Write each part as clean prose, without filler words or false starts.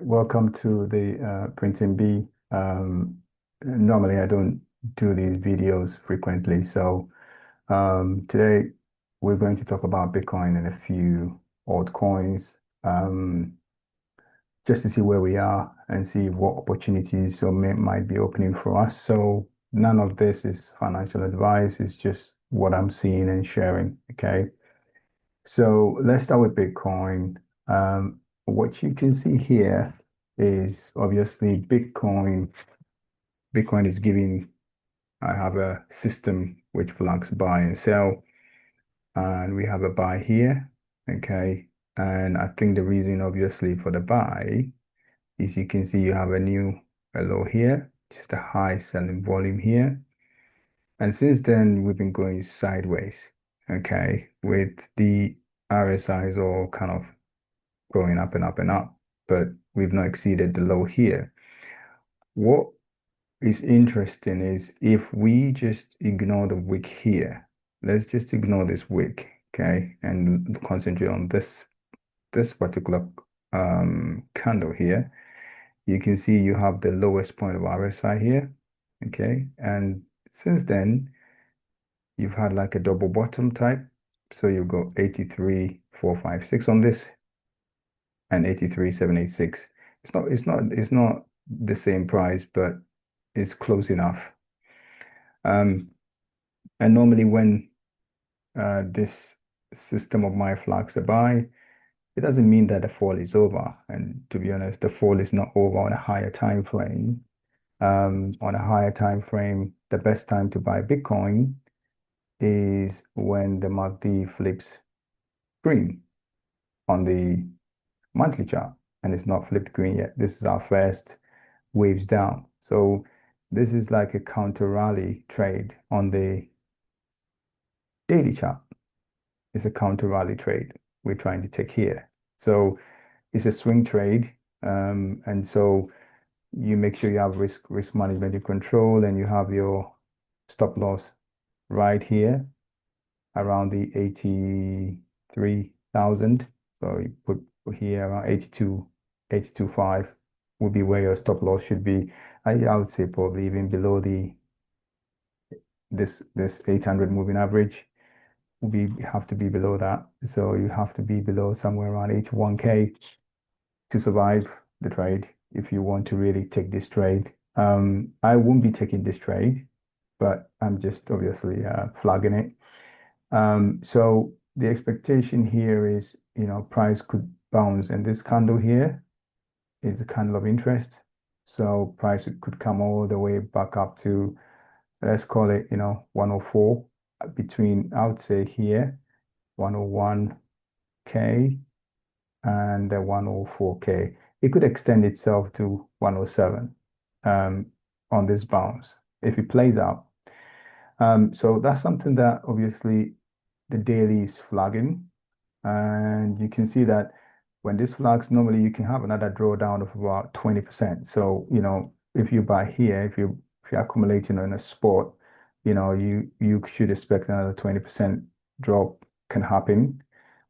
welcome to the Printing Bee. Normally, I don't do these videos frequently, so today we're going to talk about Bitcoin and a few altcoins, um, just to see where we are and see what opportunities might be opening for us. So none of this is financial advice; it's just what I'm seeing and sharing. Okay, so let's start with Bitcoin. What you can see here is obviously Bitcoin. Bitcoin is giving, I have a system which flags buy and sell, and we have a buy here. Okay. And I think the reason obviously for the buy is you can see you have a low here, just a high selling volume here. And since then, we've been going sideways. Okay. With the RSIs all kind of going up and up and up, but we've not exceeded the low here. What is interesting is if we just ignore the wick here, let's just ignore this wick, okay, and concentrate on this particular candle here. You can see you have the lowest point of RSI here, okay, and since then you've had like a double bottom type, so you go 83,456 on this and 83,786. It's not the same price, but it's close enough. And normally when this system of my flags are buy, it doesn't mean that the fall is over. And to be honest, the fall is not over on a higher time frame. On a higher time frame, the best time to buy Bitcoin is when the MACD flips green on the monthly chart, and it's not flipped green yet. This is our first waves down. So this is like a counter rally trade on the daily chart. It's a counter rally trade we're trying to take here. So it's a swing trade. And so you make sure you have risk management in control, and you have your stop loss right here around the 83,000. So you put here around 82.5 would be where your stop loss should be. I would say probably even below this 800 moving average will have to be below that. So you have to be below somewhere around 81K to survive the trade if you want to really take this trade. I won't be taking this trade, but I'm just obviously flagging it. So the expectation here is, price could bounce, and this candle here is a candle of interest. So price could come all the way back up to, let's call it, 104 between, I would say here, 101K and 104K. It could extend itself to 107 on this bounce if it plays out. So that's something that obviously the daily is flagging. And you can see that when this flags, normally you can have another drawdown of about 20%. So, if you buy here, if you're accumulating on a spot, you should expect another 20% drop can happen,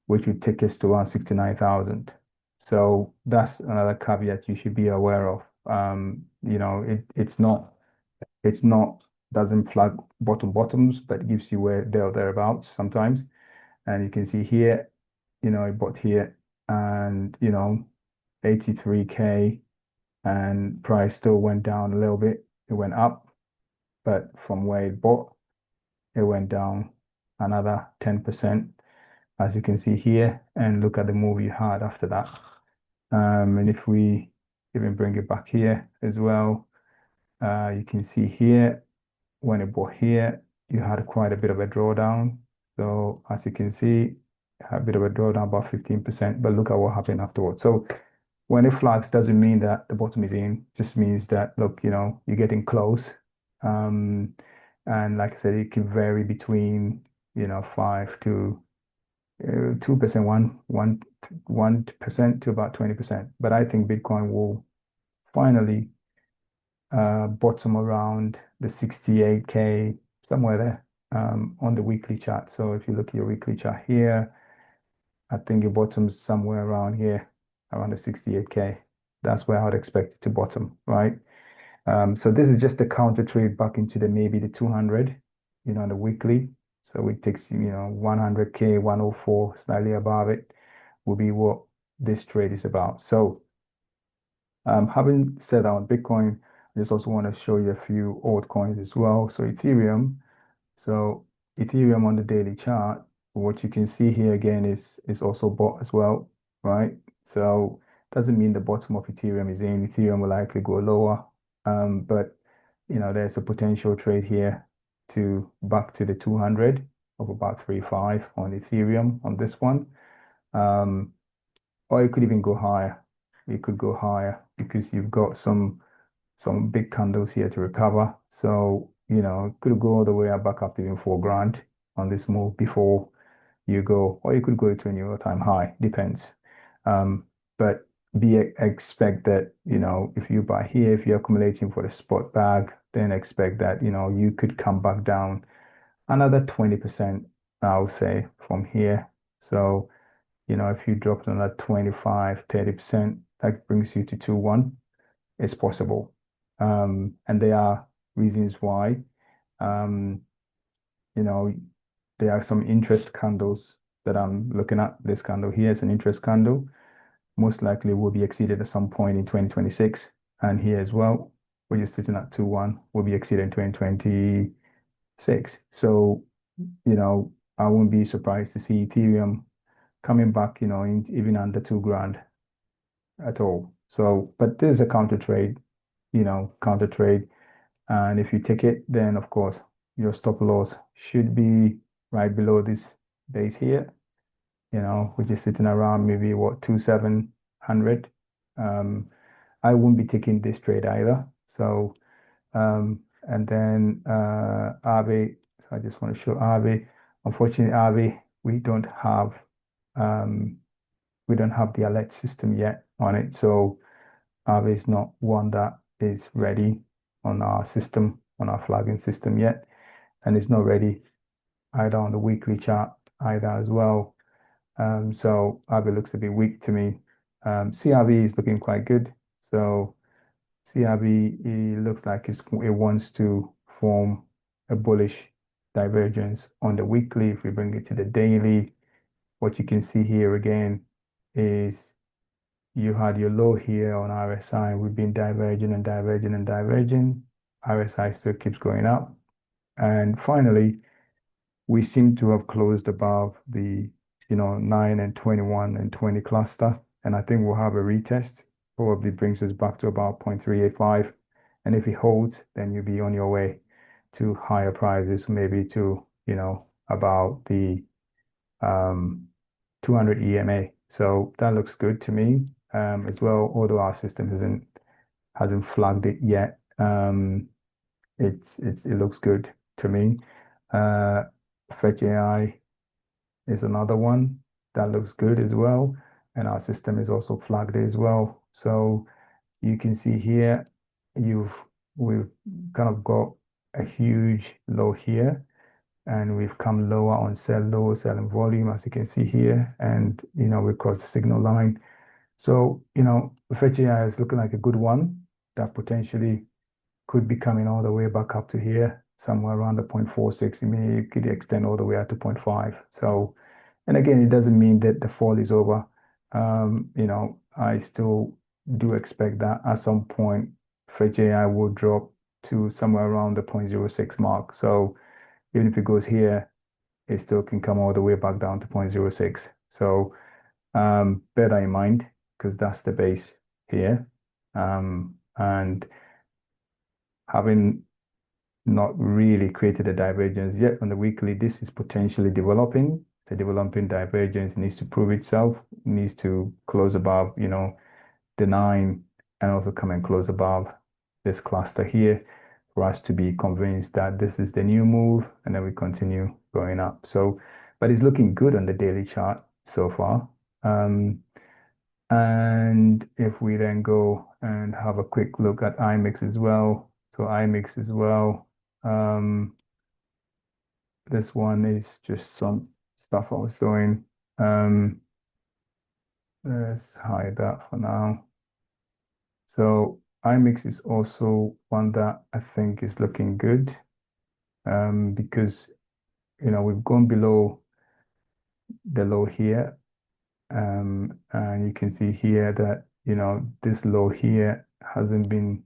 which would take us to around 69,000. So that's another caveat you should be aware of. It's not doesn't flag bottoms, but it gives you where there or thereabouts sometimes. And you can see here, it bought here and 83K, and price still went down a little bit. It went up, but from where it bought, it went down another 10%, as you can see here. And look at the move you had after that. And if we even bring it back here as well, you can see here when it bought here, you had quite a bit of a drawdown. So as you can see, a bit of a drawdown, about 15%, but look at what happened afterwards. So when it flags, doesn't mean that the bottom is in, just means that, look, you're getting close. And like I said, it can vary between, 5 to 2%, 1% to about 20%. But I think Bitcoin will finally bottom around the 68K, somewhere there, on the weekly chart. So if you look at your weekly chart here, I think it bottoms somewhere around here, around the 68K. that's where I would expect it to bottom, right? So this is just a counter trade back into the maybe the 200, on the weekly. So it takes, 100K, 104, slightly above it will be what this trade is about. So having said that on Bitcoin, I just also want to show you a few altcoins as well. So Ethereum on the daily chart, what you can see here again is also bought as well, right? So doesn't mean the bottom of Ethereum is in. Ethereum will likely go lower, but there's a potential trade here to back to the 200 of about 3.5 on Ethereum on this one. Or it could even go higher. It could go higher because you've got some big candles here to recover. So, it could go all the way back up to even 4 grand on this move before you go, or you could go to a new all-time high, depends. But expect that, if you buy here, if you're accumulating for the spot bag, then expect that, you could come back down another 20%, I would say, from here. So, if you dropped another 25, 30%, that brings you to 2.1. It's possible. And there are reasons why. Um, you know, there are some interest candles that I'm looking at. This candle here is an interest candle. Most likely will be exceeded at some point in 2026. And here as well, we're just sitting at 2.1, will be exceeded in 2026. So, I wouldn't be surprised to see Ethereum coming back, even under 2 grand at all. So, but this is a counter trade, counter trade. And if you take it, then of course your stop loss should be right below this base here, which is sitting around maybe what 2,700. I won't be taking this trade either. So, and then RV. So I just want to show RV. Unfortunately, RV, um, we don't have the alert system yet on it. So RV is not one that is ready on our system, on our flagging system yet. And it's not ready either on the weekly chart either as well. So RV looks a bit weak to me. CRV is looking quite good. So CRV, it looks like it wants to form a bullish divergence on the weekly. If we bring it to the daily, what you can see here again is you had your low here on RSI. We've been diverging and diverging and diverging. RSI still keeps going up. And finally, we seem to have closed above the, 9 and 21 and 20 cluster. And I think we'll have a retest. Probably brings us back to about 0.385. And if it holds, then you'll be on your way to higher prices, maybe to, about the 200 EMA. So that looks good to me as well, although our system hasn't flagged it yet. It looks good to me. Fetch AI is another one that looks good as well, and our system is also flagged as well. So you can see here, we've kind of got a huge low here, and we've come lower on lower selling volume, as you can see here, and we crossed the signal line. So Fetch AI is looking like a good one that potentially could be coming all the way back up to here, somewhere around the 0.46. It could extend all the way out to 0.5. So, and again, it doesn't mean that the fall is over. I still do expect that at some point, Fetch AI will drop to somewhere around the 0.06 mark. So even if it goes here, it still can come all the way back down to 0.06. So bear that in mind because that's the base here. And having not really created a divergence yet on the weekly, this is potentially developing. The developing divergence needs to prove itself, needs to close above, the 9 and also come and close above this cluster here for us to be convinced that this is the new move, and then we continue going up. So, but it's looking good on the daily chart so far. And if we then go and have a quick look at IMIX as well. So IMIX as well. This one is just some stuff I was doing. Let's hide that for now. So IMIX is also one that I think is looking good, because we've gone below the low here, and you can see here that this low here hasn't been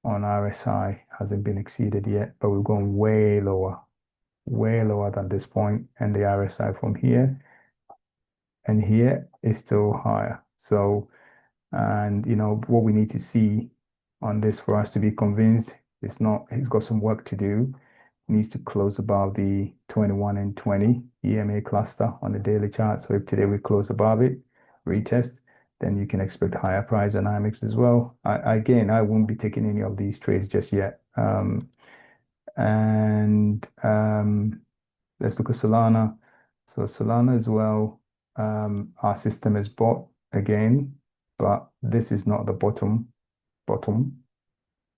on RSI, hasn't been exceeded yet, but we've gone way lower than this point, and the RSI from here and here is still higher. So, and what we need to see on this for us to be convinced he's got some work to do. He needs to close above the 21 and 20 EMA cluster on the daily chart. So if today we close above it, retest, then you can expect higher price dynamics as well. Again, I won't be taking any of these trades just yet. And let's look at Solana. So Solana as well, our system is bought again, but this is not the bottom,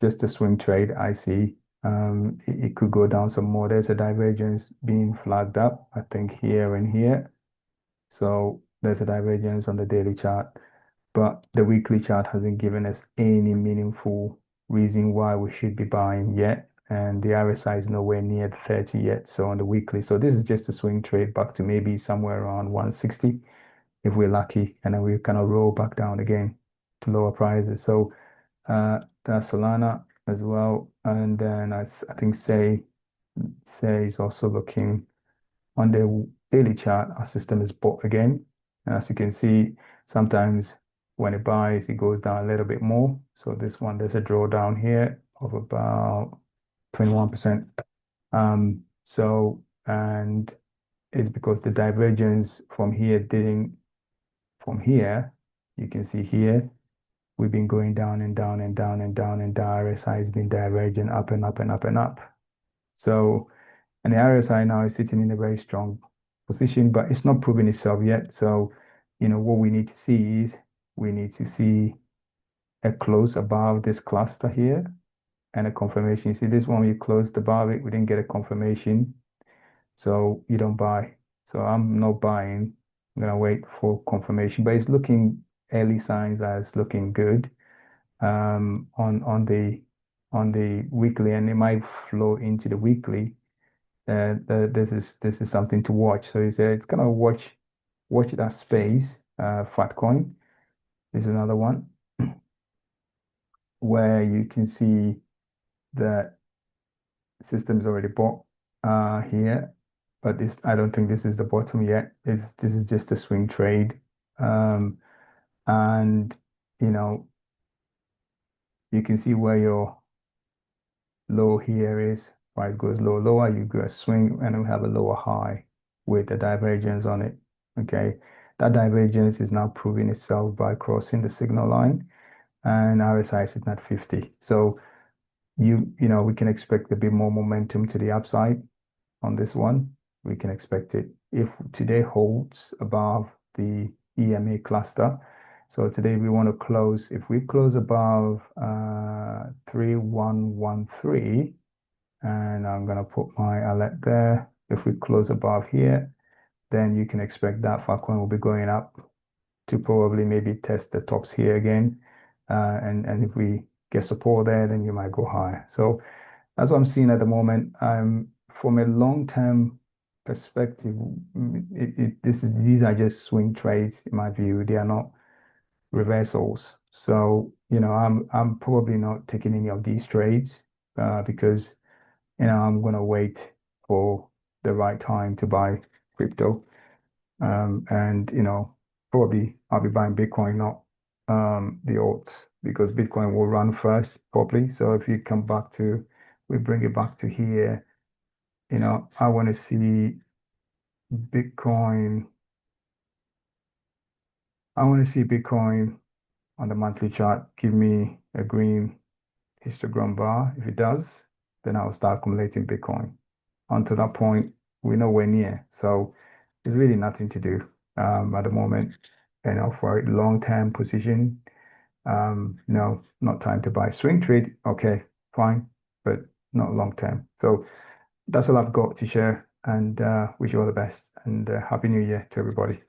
just a swing trade I see. It could go down some more. There's a divergence being flagged up, I think here and here. So there's a divergence on the daily chart, but the weekly chart hasn't given us any meaningful reason why we should be buying yet. And the RSI is nowhere near the 30 yet. So on the weekly, so this is just a swing trade back to maybe somewhere around 160 if we're lucky, and then we kind of roll back down again to lower prices. So that's Solana as well. And then I think say is also looking on the daily chart. Our system is bought again. And as you can see, sometimes when it buys, it goes down a little bit more. So this one, there's a drawdown here of about 21%. And it's because the divergence from here from here, you can see here, we've been going down and down and down and down, and the RSI has been diverging up and up and up and up. So, and the RSI now is sitting in a very strong position, but it's not proving itself yet. So, what we need to see is we need to see a close above this cluster here and a confirmation. You see this one, we closed above it, we didn't get a confirmation. So you don't buy. So I'm not buying. I'm gonna wait for confirmation, but it's looking early signs as looking good on the weekly, and it might flow into the weekly. This is something to watch. So it's gonna watch that space. Fat coin is another one where you can see that system's already bought here, but this I don't think this is the bottom yet. This is just a swing trade, and you know you can see where your low here is. Price goes low, lower, you go a swing, and we have a lower high with a divergence on it. Okay, that divergence is now proving itself by crossing the signal line, and RSI is at 50. So we can expect a bit more momentum to the upside on this one. We can expect it if today holds above the EMA cluster. So today we want to close, if we close above 3113, and I'm going to put my alert there. If we close above here, then you can expect that Falcon will be going up to probably maybe test the tops here again. And if we get support there, then you might go higher. So that's what I'm seeing at the moment. From a long-term perspective, these are just swing trades in my view. They are not reversals. So, I'm probably not taking any of these trades because I'm gonna wait for the right time to buy crypto. And probably I'll be buying Bitcoin, not the alts, because Bitcoin will run first properly. So if you come back to, we bring it back to here, I want to see Bitcoin. I want to see Bitcoin on the monthly chart give me a green histogram bar. If it does, then I'll start accumulating Bitcoin. Until that point, we're nowhere near. So there's really nothing to do at the moment. For a long-term position, no, not time to buy. Swing trade, okay, fine, but not long-term. So that's all I've got to share, and wish you all the best, and Happy New Year to everybody.